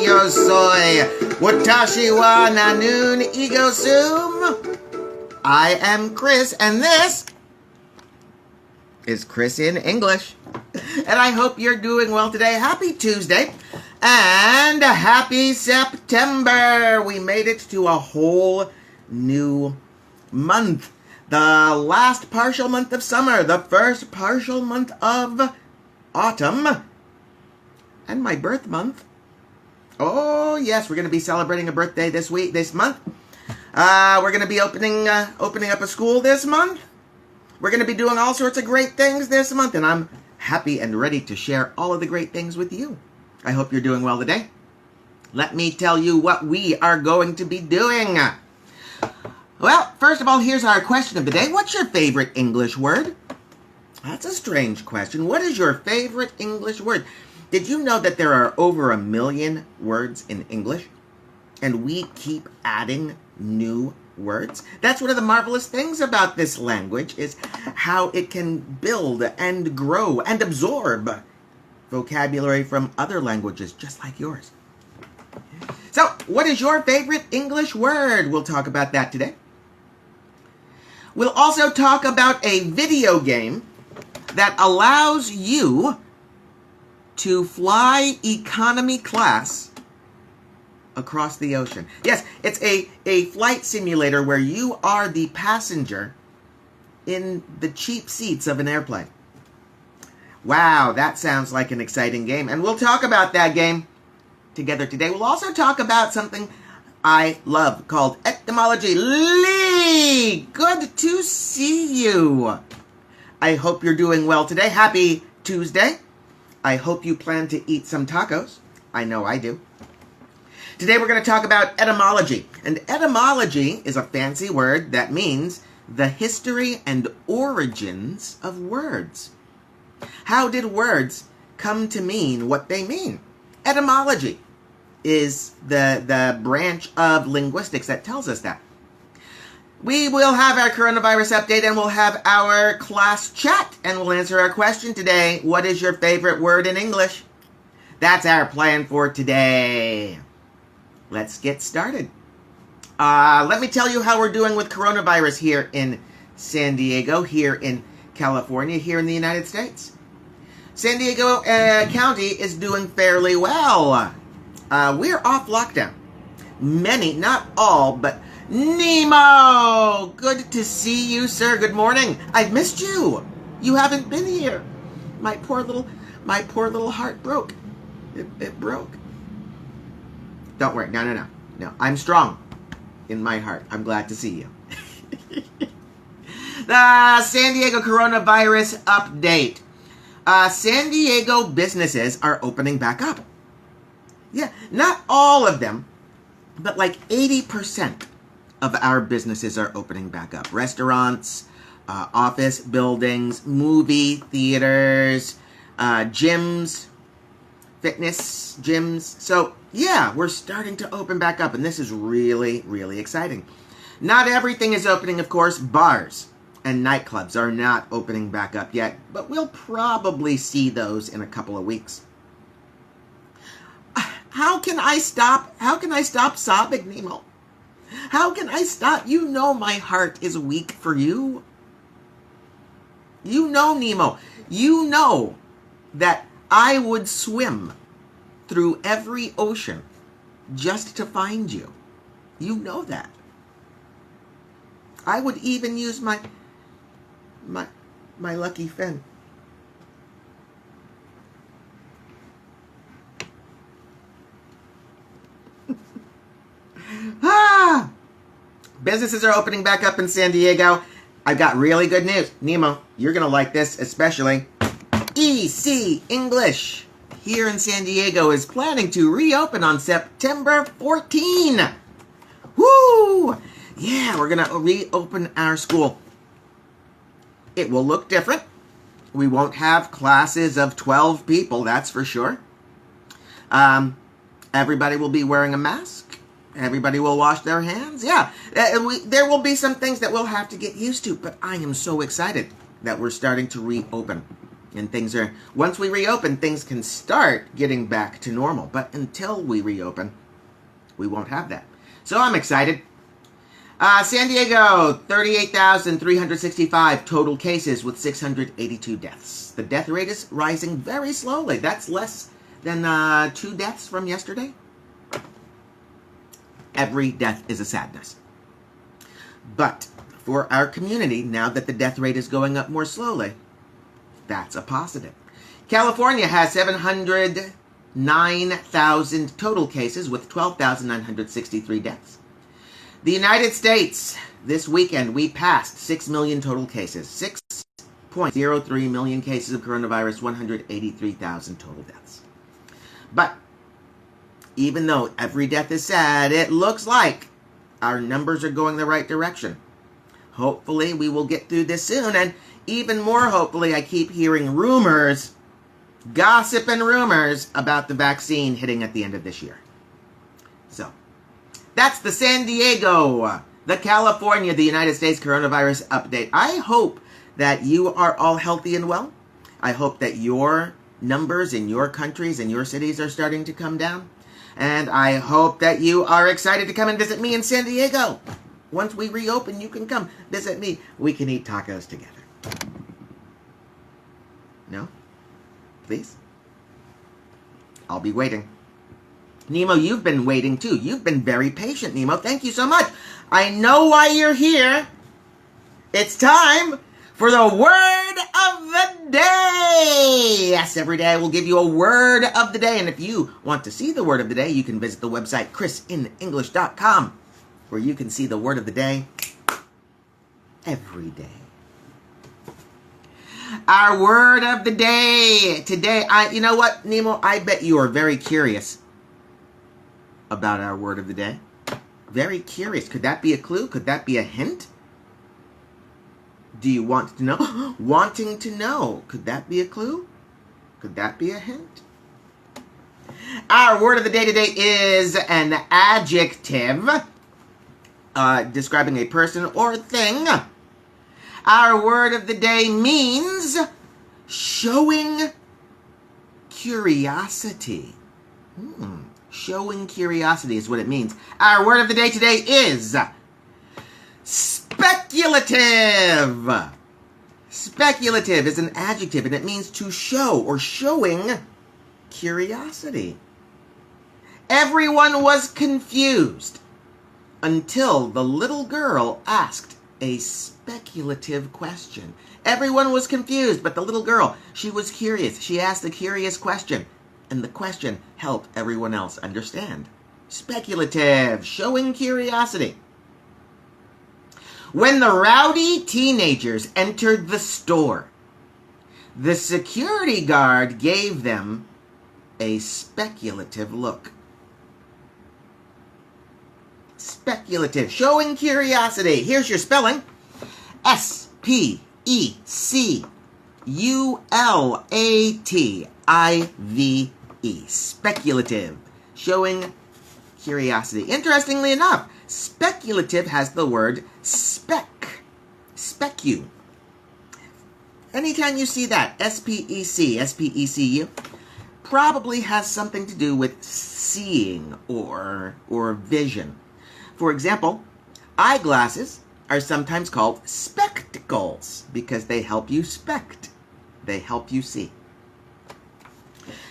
yo soy Watashi wa nanun ego sum. I am Chris, and this is Chris in English. And I hope you're doing well today. Happy Tuesday, and happy September. We made it to a whole new month. The last partial month of summer, the first partial month of autumn, and my birth month. Oh yes, we're going to be celebrating a birthday this month. We're going to be opening up a school this month. We're going to be doing all sorts of great things this month, and I'm happy and ready to share all of the great things with you. I hope you're doing well today. Let me tell you what we are going to be doing. Well, first of all, here's our question of the day. What's your favorite English word? That's a strange question. What is your favorite English word? Did you know that there are over 1 million words in English? And we keep adding new words? That's one of the marvelous things about this language, is how it can build and grow and absorb vocabulary from other languages just like yours. So, what is your favorite English word? We'll talk about that today. We'll also talk about a video game that allows you to fly economy class across the ocean. Yes, it's a flight simulator where you are the passenger in the cheap seats of an airplane. Wow, that sounds like an exciting game. And we'll talk about that game together today. We'll also talk about something I love called etymology. Lee, good to see you. I hope you're doing well today. Happy Tuesday. I hope you plan to eat some tacos. I know I do. Today we're going to talk about etymology. And etymology is a fancy word that means the history and origins of words. How did words come to mean what they mean? Etymology is the branch of linguistics that tells us that. We will have our coronavirus update, and we'll have our class chat, and we'll answer our question today. What is your favorite word in English? That's our plan for today. Let's get started. Let me tell you how we're doing with coronavirus here in San Diego, here in California, here in the United States. San Diego County is doing fairly well. We're off lockdown. Many, not all, but Nemo! Good to see you, sir. Good morning. I've missed you. You haven't been here. My poor little heart broke. It broke. Don't worry. No. I'm strong in my heart. I'm glad to see you. The San Diego coronavirus update. San Diego businesses are opening back up. Yeah, not all of them, but like 80% of our businesses are opening back up. Restaurants, office buildings, movie theaters, gyms, fitness gyms. So yeah, we're starting to open back up, and this is really, really exciting. Not everything is opening, of course. Bars and nightclubs are not opening back up yet, but we'll probably see those in a couple of weeks. How can I stop sobbing, Nemo? How can I stop? You know my heart is weak for you. You know, Nemo. You know that I would swim through every ocean just to find you. You know that. I would even use my lucky fin. Businesses are opening back up in San Diego. I've got really good news. Nemo, you're going to like this especially. EC English here in San Diego is planning to reopen on September 14. Woo! Yeah, we're going to reopen our school. It will look different. We won't have classes of 12 people, that's for sure. Everybody will be wearing a mask. Everybody will wash their hands. Yeah, there will be some things that we'll have to get used to, but I am so excited that we're starting to reopen. And once we reopen, things can start getting back to normal. But until we reopen, we won't have that. So I'm excited. San Diego, 38,365 total cases with 682 deaths. The death rate is rising very slowly. That's less than 2 deaths from yesterday. Every death is a sadness. But for our community, now that the death rate is going up more slowly, that's a positive. California has 709,000 total cases with 12,963 deaths. The United States, this weekend, we passed 6 million total cases. 6.03 million cases of coronavirus, 183,000 total deaths. But even though every death is sad, it looks like our numbers are going the right direction. Hopefully we will get through this soon, and even more hopefully I keep hearing rumors, gossip and rumors about the vaccine hitting at the end of this year. So, that's the San Diego, the California, the United States coronavirus update. I hope that you are all healthy and well. I hope that your numbers in your countries and your cities are starting to come down. And I hope that you are excited to come and visit me in San Diego. Once we reopen, you can come visit me. We can eat tacos together. No? Please? I'll be waiting. Nemo, you've been waiting too. You've been very patient, Nemo. Thank you so much. I know why you're here. It's time for the word of the day. Yes, every day I will give you a word of the day. And if you want to see the word of the day, you can visit the website ChrisinEnglish.com, where you can see the word of the day every day. Our word of the day today. You know what, Nemo? I bet you are very curious about our word of the day. Very curious. Could that be a clue? Could that be a hint? Do you want to know? Wanting to know. Could that be a clue? Could that be a hint? Our word of the day today is an adjective describing a person or thing. Our word of the day means showing curiosity. Showing curiosity is what it means. Our word of the day today is speculative. Speculative is an adjective, and it means to show or showing curiosity. Everyone was confused until the little girl asked a speculative question. Everyone was confused, but the little girl, she was curious. She asked a curious question, and the question helped everyone else understand. Speculative, showing curiosity. When the rowdy teenagers entered the store, the security guard gave them a speculative look. Speculative, showing curiosity. Here's your spelling. S-P-E-C-U-L-A-T-I-V-E. Speculative, showing curiosity. Interestingly enough, speculative has the word spec. Specu. Anytime you see that, S-P-E-C, S-P-E-C-U, probably has something to do with seeing or vision. For example, eyeglasses are sometimes called spectacles because they help you They help you see.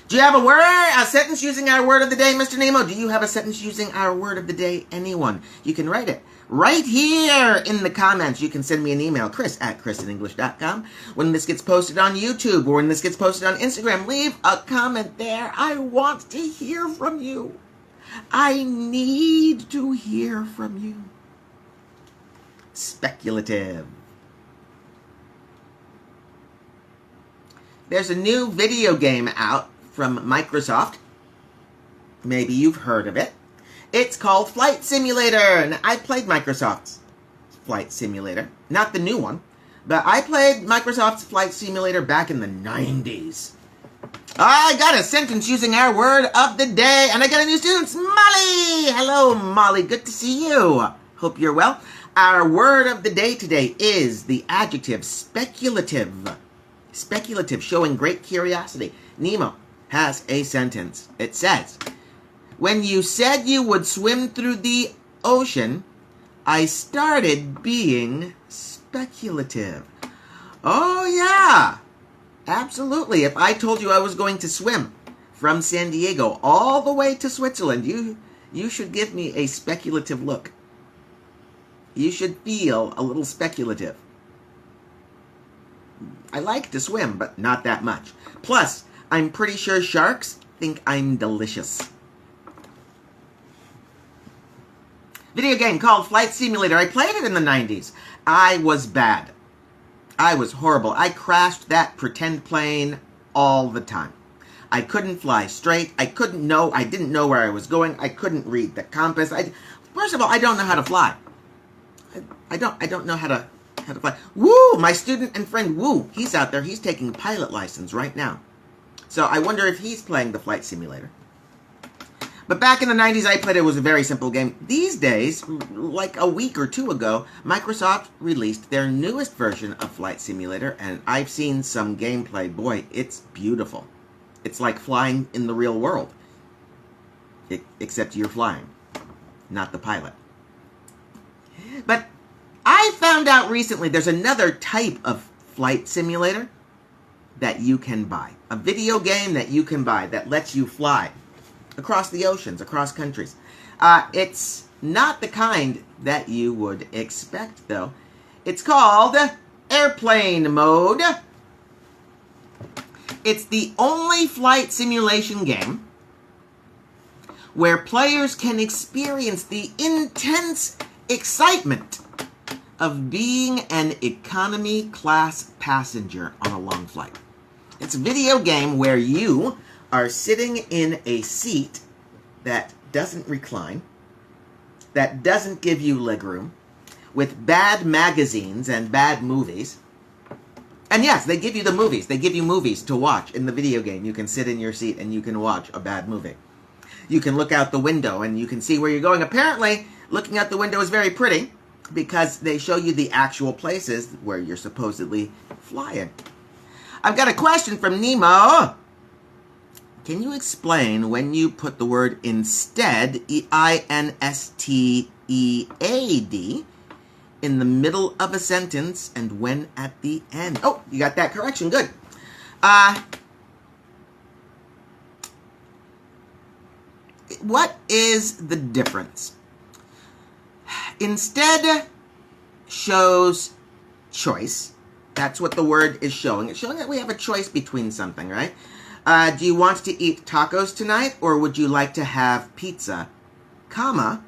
Do you have a sentence using our word of the day, Mr. Nemo? Do you have a sentence using our word of the day? Anyone? You can write it right here in the comments. You can send me an email, chris@chrisinenglish.com. When this gets posted on YouTube or when this gets posted on Instagram, leave a comment there. I want to hear from you. I need to hear from you. Speculative. There's a new video game out from Microsoft. Maybe you've heard of it. It's called Flight Simulator, and I played Microsoft's Flight Simulator. Not the new one, but I played Microsoft's Flight Simulator back in the 90s. I got a sentence using our word of the day, and I got a new student, Molly! Hello, Molly. Good to see you. Hope you're well. Our word of the day today is the adjective speculative. Speculative, showing great curiosity. Nemo has a sentence. It says, when you said you would swim through the ocean, I started being speculative. Oh, yeah. Absolutely. If I told you I was going to swim from San Diego all the way to Switzerland, you should give me a speculative look. You should feel a little speculative. I like to swim, but not that much. Plus, I'm pretty sure sharks think I'm delicious. Video game called Flight Simulator. I played it in the 90s. I was bad. I was horrible. I crashed that pretend plane all the time. I couldn't fly straight. I didn't know where I was going. I couldn't read the compass. First of all, I don't know how to fly. I don't know how to fly. Woo! My student and friend Woo, he's out there. He's taking pilot license right now. So I wonder if he's playing the flight simulator. But back in the 90s, I played it. It was a very simple game. These days, like a week or two ago, Microsoft released their newest version of Flight Simulator, and I've seen some gameplay. Boy, it's beautiful. It's like flying in the real world. Except you're flying, not the pilot. But I found out recently there's another type of flight simulator that you can buy. A video game that you can buy that lets you fly across the oceans, across countries. It's not the kind that you would expect, though. It's called Airplane Mode. It's the only flight simulation game where players can experience the intense excitement of being an economy class passenger on a long flight. It's a video game where you are sitting in a seat that doesn't recline, that doesn't give you legroom, with bad magazines and bad movies. And yes, they give you the movies. They give you movies to watch in the video game. You can sit in your seat and you can watch a bad movie. You can look out the window and you can see where you're going. Apparently, looking out the window is very pretty because they show you the actual places where you're supposedly flying. I've got a question from Nemo. Can you explain when you put the word instead, E-I-N-S-T-E-A-D, in the middle of a sentence and when at the end? Oh, you got that correction. Good. What is the difference? Instead shows choice. That's what the word is showing. It's showing that we have a choice between something, right? Do you want to eat tacos tonight, or would you like to have pizza, comma,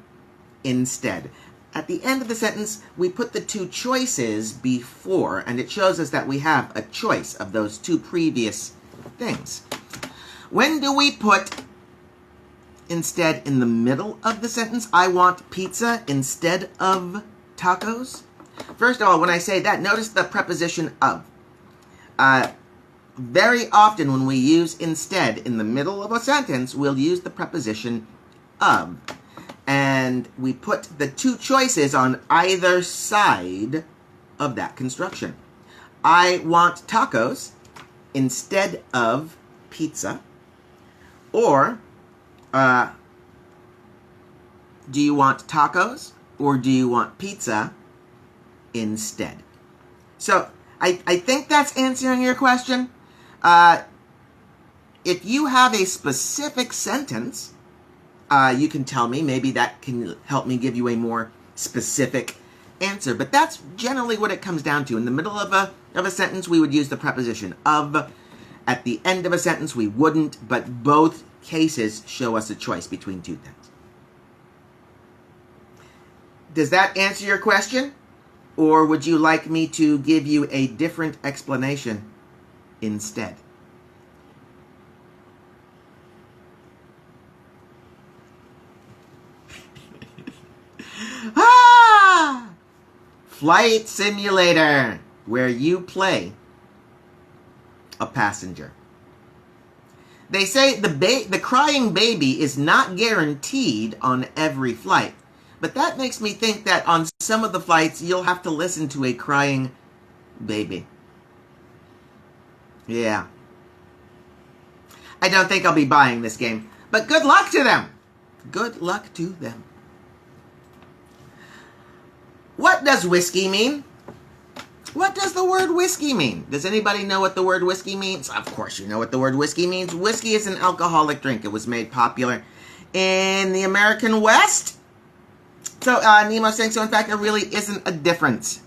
instead? At the end of the sentence, we put the two choices before, and it shows us that we have a choice of those two previous things. When do we put instead in the middle of the sentence? I want pizza instead of tacos. First of all, when I say that, notice the preposition of. Very often when we use instead in the middle of a sentence, we'll use the preposition of. And we put the two choices on either side of that construction. I want tacos instead of pizza. Or, do you want tacos or do you want pizza instead? So, I think that's answering your question. If you have a specific sentence, you can tell me. Maybe that can help me give you a more specific answer. But that's generally what it comes down to. In the middle of a sentence, we would use the preposition of. At the end of a sentence, we wouldn't. But both cases show us a choice between two things. Does that answer your question? Or would you like me to give you a different explanation instead? Flight Simulator, where you play a passenger. They say the crying baby is not guaranteed on every flight, but that makes me think that on some of the flights you'll have to listen to a crying baby. Yeah. I don't think I'll be buying this game, but good luck to them. Good luck to them. What does whiskey mean? What does the word whiskey mean? Does anybody know what the word whiskey means? Of course you know what the word whiskey means. Whiskey is an alcoholic drink. It was made popular in the American West. So Nemo's saying, so in fact, there really isn't a difference.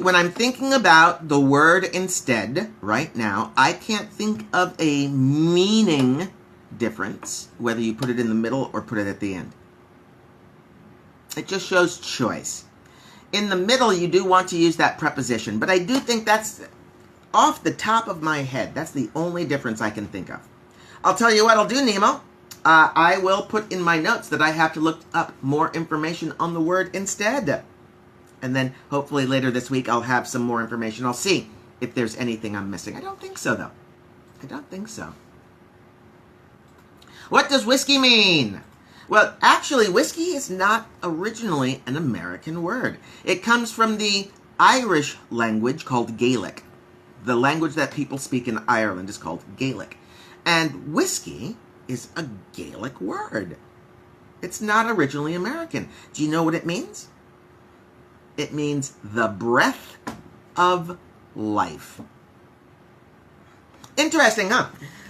When I'm thinking about the word instead right now, I can't think of a meaning difference, whether you put it in the middle or put it at the end. It just shows choice. In the middle, you do want to use that preposition, but I do think that's off the top of my head. That's the only difference I can think of. I'll tell you what I'll do, Nemo. I will put in my notes that I have to look up more information on the word instead. And then hopefully later this week I'll have some more information. I'll see if there's anything I'm missing. I don't think so, though. I don't think so. What does whiskey mean? Well, actually, whiskey is not originally an American word. It comes from the Irish language called Gaelic. The language that people speak in Ireland is called Gaelic. And whiskey is a Gaelic word. It's not originally American. Do you know what it means? It means the breath of life. Interesting, huh?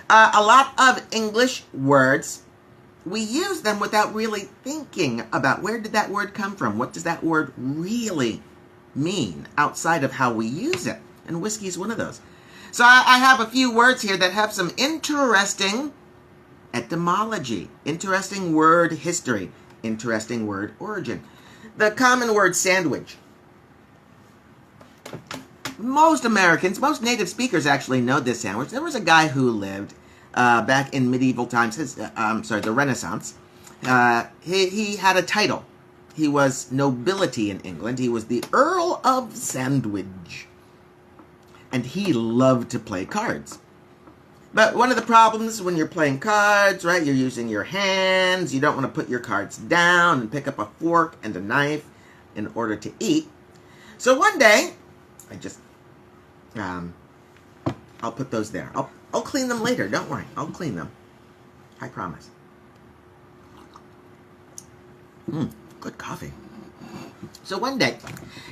A lot of English words, we use them without really thinking about where did that word come from? What does that word really mean outside of how we use it? And whiskey is one of those. So I have a few words here that have some interesting etymology, interesting word history, interesting word origin. The common word sandwich. Most Americans, most native speakers actually know this sandwich. There was a guy who lived back in medieval times, the Renaissance. He had a title. He was nobility in England. He was the Earl of Sandwich. And he loved to play cards. But one of the problems when you're playing cards, right, you're using your hands. You don't want to put your cards down and pick up a fork and a knife in order to eat. So one day, I'll put those there. I'll clean them later. Don't worry. I'll clean them. I promise. Good coffee. So one day,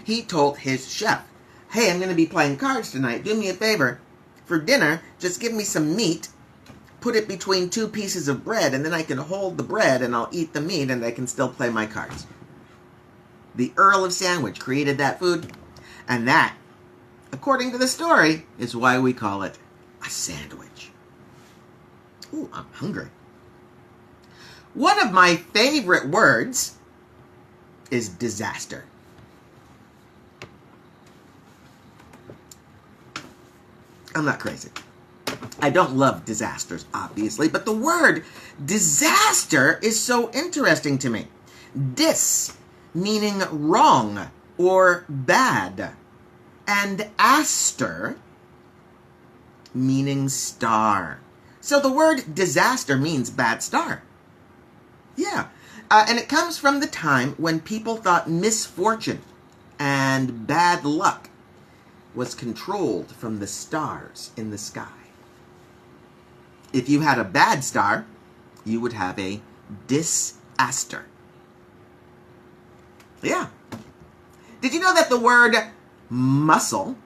he told his chef, hey, I'm going to be playing cards tonight. Do me a favor. For dinner, just give me some meat, put it between two pieces of bread, and then I can hold the bread and I'll eat the meat and I can still play my cards. The Earl of Sandwich created that food, and that, according to the story, is why we call it a sandwich. Ooh, I'm hungry. One of my favorite words is disaster. I'm not crazy. I don't love disasters, obviously, but the word disaster is so interesting to me. Dis, meaning wrong or bad, and aster, meaning star. So the word disaster means bad star. Yeah, and it comes from the time when people thought misfortune and bad luck was controlled from the stars in the sky. If you had a bad star, you would have a disaster. Yeah. Did you know that the word muscle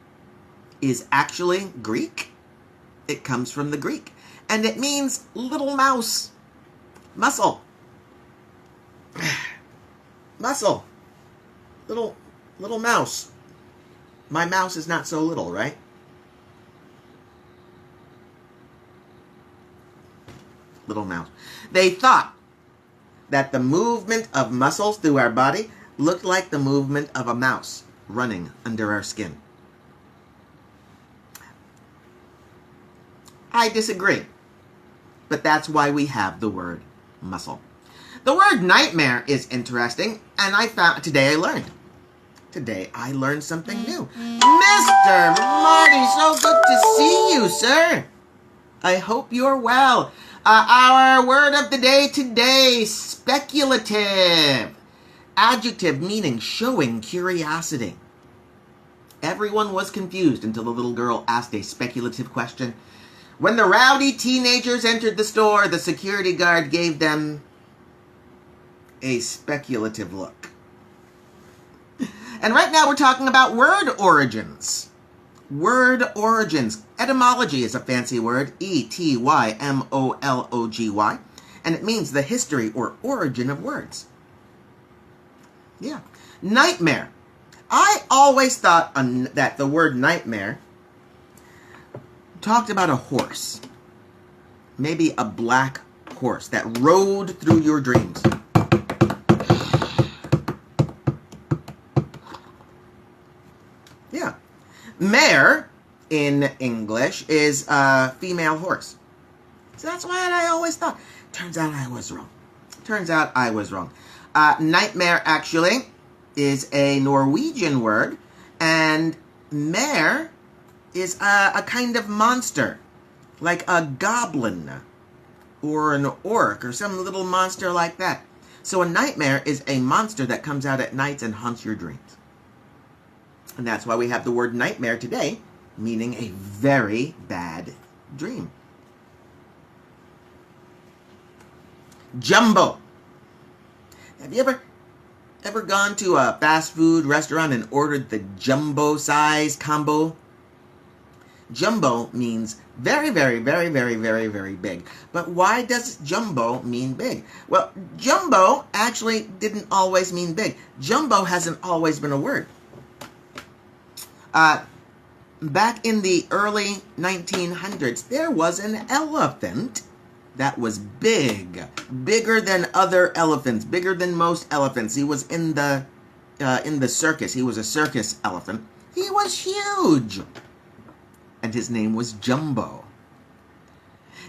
is actually Greek? It comes from the Greek, and it means little mouse. Muscle. Muscle. Little mouse. My mouse is not so little, right? Little mouse. They thought that the movement of muscles through our body looked like the movement of a mouse running under our skin. I disagree. But that's why we have the word muscle. The word nightmare is interesting, and today I learned something new. Mr. Marty, so good to see you, sir. I hope you're well. Our word of the day today, speculative. Adjective meaning showing curiosity. Everyone was confused until the little girl asked a speculative question. When the rowdy teenagers entered the store, the security guard gave them a speculative look. And right now we're talking about word origins. Word origins. Etymology is a fancy word, etymology, and it means the history or origin of words. Yeah. Nightmare. I always thought that the word nightmare talked about a horse. Maybe a black horse that rode through your dreams. Yeah. Mare, in English, is a female horse. So that's what I always thought. Turns out I was wrong. Nightmare, actually, is a Norwegian word, and mare is a kind of monster, like a goblin or an orc or some little monster like that. So a nightmare is a monster that comes out at night and haunts your dreams. And that's why we have the word nightmare today, meaning a very bad dream. Jumbo. Have you ever gone to a fast food restaurant and ordered the jumbo size combo? Jumbo means very, very, very, very, very, very big. But why does jumbo mean big? Well, jumbo actually didn't always mean big. Jumbo hasn't always been a word. Back in the early 1900s, there was an elephant that was big, bigger than other elephants, bigger than most elephants. He was in the circus. He was a circus elephant. He was huge, and his name was Jumbo.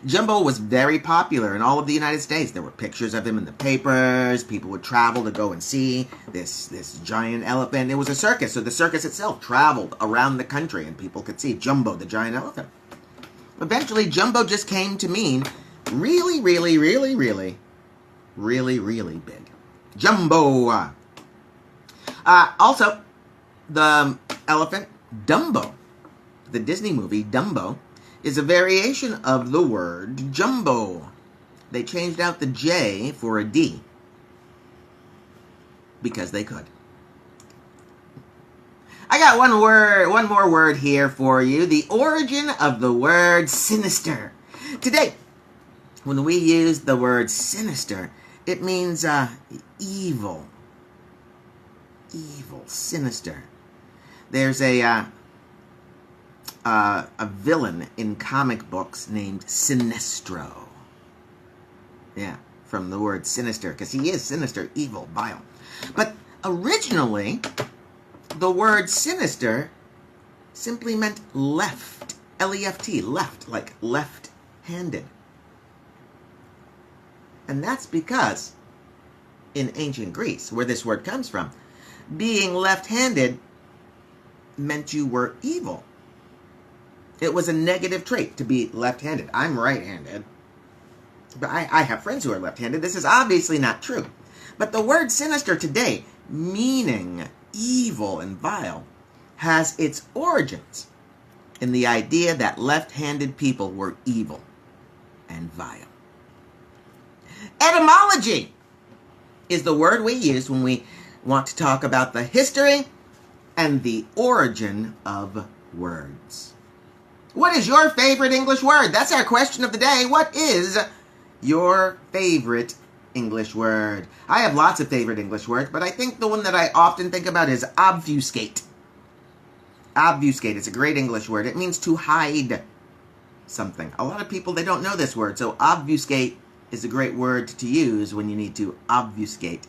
Jumbo was very popular in all of the United States. There were pictures of him in the papers. People would travel to go and see this giant elephant. It was a circus, so the circus itself traveled around the country, and people could see Jumbo, the giant elephant. Eventually, Jumbo just came to mean really, really, really, really, really, really big. Jumbo. Also, the elephant Dumbo, the Disney movie Dumbo, is a variation of the word jumbo. They changed out the J for a D because they could. I got one more word here for you. The origin of the word sinister. Today, when we use the word sinister, it means evil. Evil, sinister. There's a villain in comic books named Sinestro. Yeah, from the word sinister, because he is sinister, evil, vile. But originally, the word sinister simply meant left. L-E-F-T, left, like left-handed. And that's because, in ancient Greece, where this word comes from, being left-handed meant you were evil. It was a negative trait to be left-handed. I'm right-handed, but I have friends who are left-handed. This is obviously not true. But the word sinister today, meaning evil and vile, has its origins in the idea that left-handed people were evil and vile. Etymology is the word we use when we want to talk about the history and the origin of words. What is your favorite English word? That's our question of the day. What is your favorite English word? I have lots of favorite English words, but I think the one that I often think about is obfuscate. Obfuscate is a great English word. It means to hide something. A lot of people, they don't know this word, so obfuscate is a great word to use when you need to obfuscate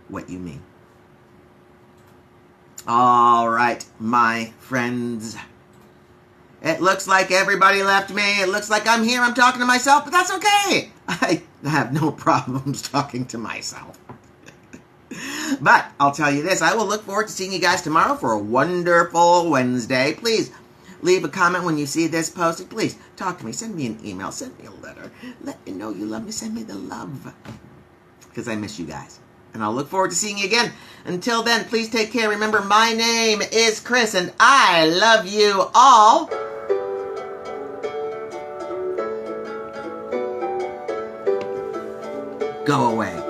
what you mean. All right, my friends. It looks like everybody left me. It looks like I'm here. I'm talking to myself, but that's okay. I have no problems talking to myself. But I'll tell you this. I will look forward to seeing you guys tomorrow for a wonderful Wednesday. Please leave a comment when you see this posted. Please talk to me. Send me an email. Send me a letter. Let me know you love me. Send me the love. Because I miss you guys. And I'll look forward to seeing you again. Until then, please take care. Remember, my name is Chris, and I love you all. Go away.